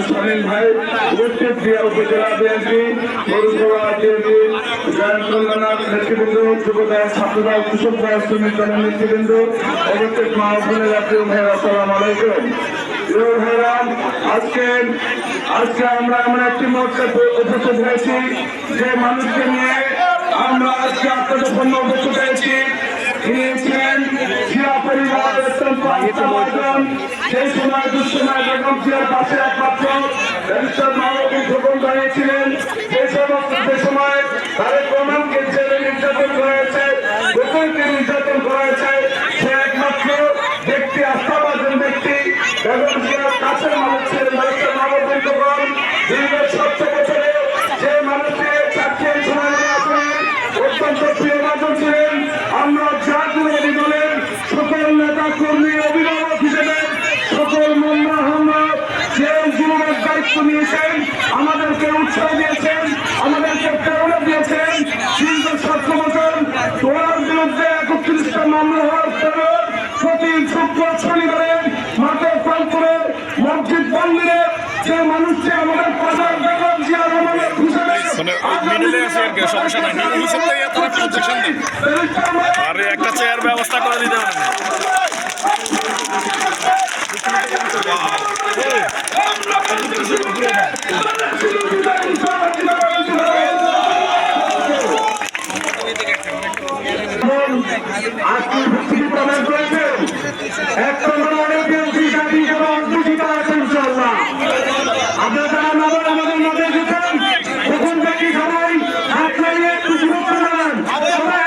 শামীম ভাই উপস্থিত ক্রিয়া উপজেলা বিএনপি পৌরসভা বিএনপি জয়েন্ট কল্যাণ নেতৃবৃন্দ যুবদল ছাত্রদল কৃষক দল শ্রমিক দলের নেতৃবৃন্দ অবস্থিত মাহফিলের জাতীয় ভাই আসসালামু আলাইকুম। আজকে আমরা এমন একটি মঞ্চে উপস্থিত হয়েছি যে মানুষকে নিয়ে আমরা আজকে আত্মগোপন উপস্থিত হয়েছি। ছিলেন জিয়া পরিবার অত্যন্ত আস্থাভাজন, সেই সময় দুঃসময় বেগম জিয়ার পাশে একমাত্র ব্যারিস্টার মাহবুব খোকন দাঁড়িয়েছিলেন। যে সময় তারেক রহমানকে জেলে নির্যাতন করা হয়েছে, খোকনকে নির্যাতন করা হয়েছে, সে একমাত্র ব্যক্তি, আস্থাভাজন ব্যক্তি বেগম জিয়ার কাছের মানুষ ছিলেন ব্যারিস্টার মাহবুব খোকন। দীর্ঘ 17 বছরে যে মানুষকে চাকরি সময় অত্যন্ত প্রিয় মানুষ ছিলেন। আমরা জাতীয় দলের সকল নেতা কর্মী অভিভাবক হিসেবে সকল মামলা হামলা যে জীবনের দায়িত্ব নিয়েছেন, আমাদেরকে উৎসাহ দিয়েছেন, আমাদেরকে প্রেরণা দিয়েছেন। দীর্ঘ 17 বছর তোলার বিরুদ্ধে 31টা মামলা হওয়ার পরে প্রতি শুক্র শনিবারে মাঠে প্রান্তরে মসজিদ মন্দিরে যে মানুষটি আমাদের প্রধান বেগম জিয়া রহমানের হিসেবে আরে একটা চেয়ার ব্যবস্থা করে দিতে হবে। প্রদান করেছেন আপনারা যারা নগর আমাদের মধ্যে এসেছেন তখন দেখি সবাই হাত লাগিয়ে খুশি করতে পারেন। সবাই